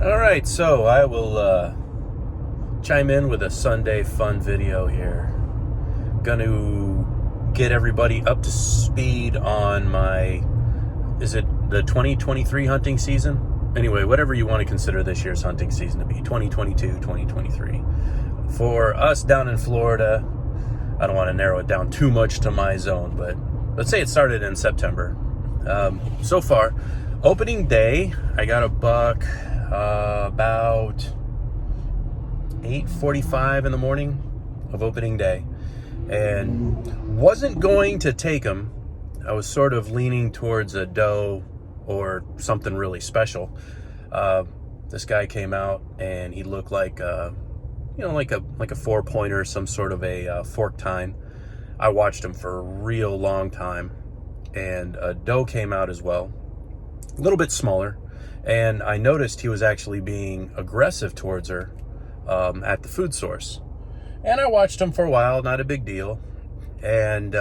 All right, so I will chime in with a Sunday fun video here. Gonna get everybody up to speed on is it the 2023 hunting season? Anyway, whatever you want to consider this year's hunting season to be, 2022, 2023. For us down in Florida, I don't want to narrow it down too much to my zone, but let's say it started in September. So far, opening day, I got a buck about 8:45 in the morning of opening day, and wasn't going to take him. I was sort of leaning towards a doe or something really special. This guy came out and he looked like like a 4-pointer, some sort of a fork tine. I watched him for a real long time, and a doe came out as well, a little bit smaller, and I noticed he was actually being aggressive towards her at the food source. And I watched him for a while, not a big deal, and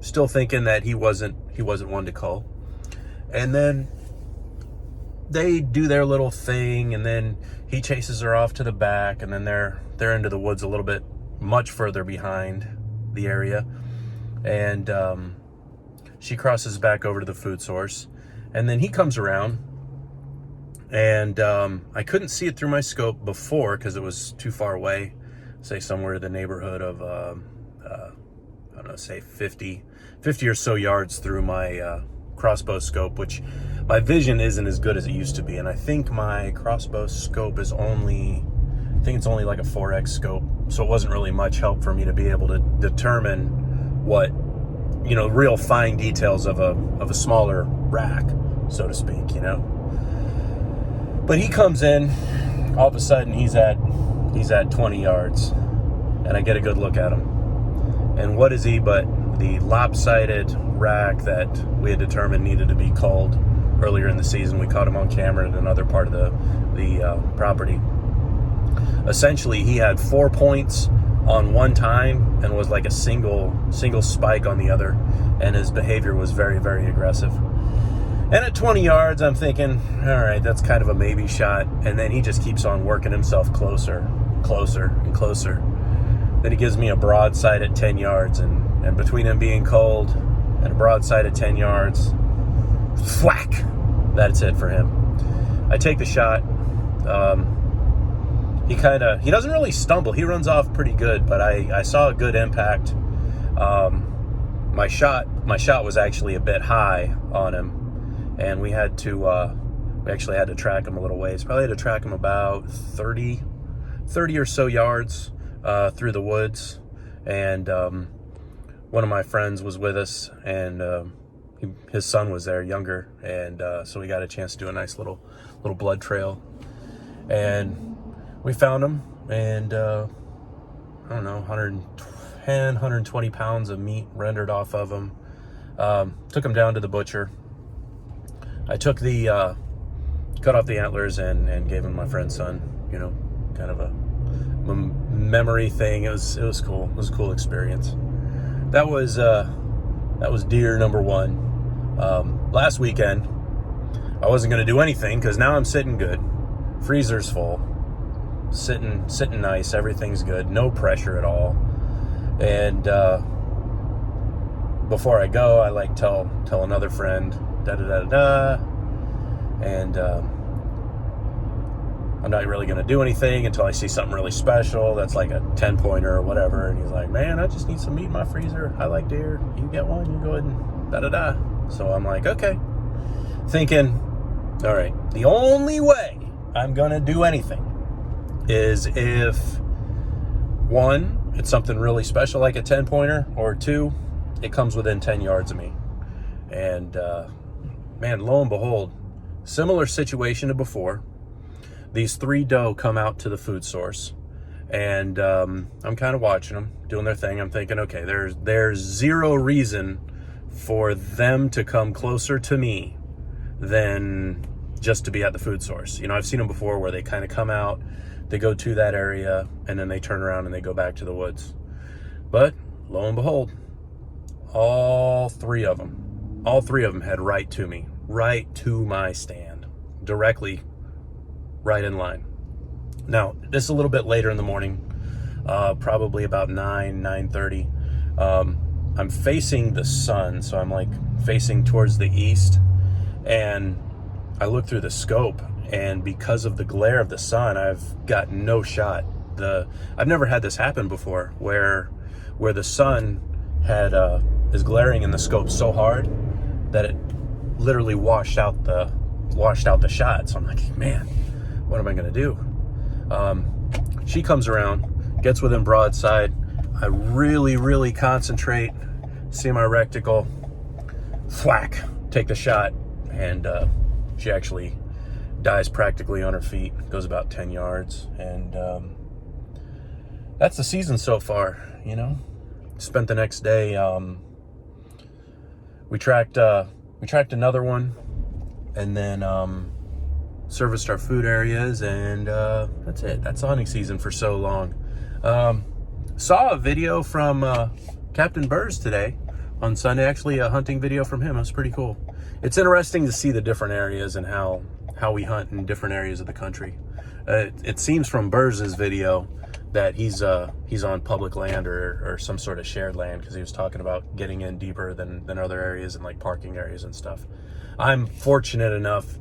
still thinking that he wasn't one to cull. And then they do their little thing, and then he chases her off to the back, and then they're into the woods a little bit, much further behind the area, and she crosses back over to the food source, and then he comes around, and I couldn't see it through my scope before because it was too far away, say somewhere in the neighborhood of I don't know, say 50 or so yards through my crossbow scope, which my vision isn't as good as it used to be. And I think my crossbow scope is only like a 4X scope, so it wasn't really much help for me to be able to determine what, real fine details of a smaller rack, so to speak, But he comes in, all of a sudden he's at 20 yards, and I get a good look at him. And what is he but the lopsided rack that we had determined needed to be culled earlier in the season. We caught him on camera in another part of the property. Essentially, he had 4 points on one time and was like a single spike on the other, and his behavior was very, very aggressive. And at 20 yards, I'm thinking, all right, that's kind of a maybe shot. And then he just keeps on working himself closer, and closer. Then he gives me a broadside at 10 yards, and between him being cold and a broadside at 10 yards, whack, that's it for him. I take the shot. He doesn't really stumble. He runs off pretty good, but I saw a good impact. My shot was actually a bit high on him, and we actually had to track him a little ways. Probably had to track him about 30 or so yards through the woods. And one of my friends was with us, and his son was there, younger, and so we got a chance to do a nice little blood trail, and we found him, and I don't know, 110, 120 pounds of meat rendered off of him. Took him down to the butcher. I took cut off the antlers and gave him my friend's son, kind of a memory thing. It was cool. It was a cool experience. That was deer number one. Last weekend, I wasn't going to do anything because now I'm sitting good. Freezer's full. Sitting nice. Everything's good. No pressure at all. And before I go, I tell another friend, and I'm not really going to do anything until I see something really special that's like a 10-pointer or whatever. And he's like, man, I just need some meat in my freezer. I like deer. You get one, you go ahead and So I'm like, okay. Thinking, all right, the only way I'm going to do anything is if, one, it's something really special like a 10-pointer, or two, it comes within 10 yards of me. And man, lo and behold, similar situation to before. These 3 doe come out to the food source, and I'm kind of watching them doing their thing. I'm thinking, okay, there's zero reason for them to come closer to me than just to be at the food source. I've seen them before where they kind of come out, they go to that area, and then they turn around and they go back to the woods. But lo and behold, all three of them had right to me, right to my stand, directly right in line. Now, this is a little bit later in the morning, probably about 9:30. I'm facing the sun, so I'm like facing towards the east, and I look through the scope, and because of the glare of the sun, I've got no shot. I've never had this happen before, where the sun is glaring in the scope so hard that it literally washed out the shot. So I'm like, man, what am I gonna do? She comes around, gets within broadside. I really concentrate, see my reticle, thwack, take the shot, and she actually dies practically on her feet, goes about 10 yards, and that's the season so far, you know. Spent the next day, we tracked another one, and then serviced our food areas, and that's it. That's hunting season for so long. Saw a video from Captain Burrs today on Sunday, actually a hunting video from him. It was pretty cool. It's interesting to see the different areas and how we hunt in different areas of the country. It seems from Burrs' video that he's on public land or some sort of shared land, because he was talking about getting in deeper than other areas and like parking areas and stuff. I'm fortunate enough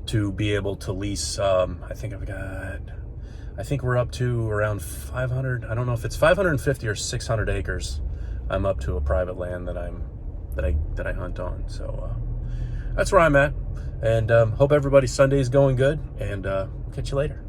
to be able to lease, I think we're up to around 500. I don't know if it's 550 or 600 acres. I'm up to a private land that I hunt on. So that's where I'm at. And hope everybody's Sunday is going good. And catch you later.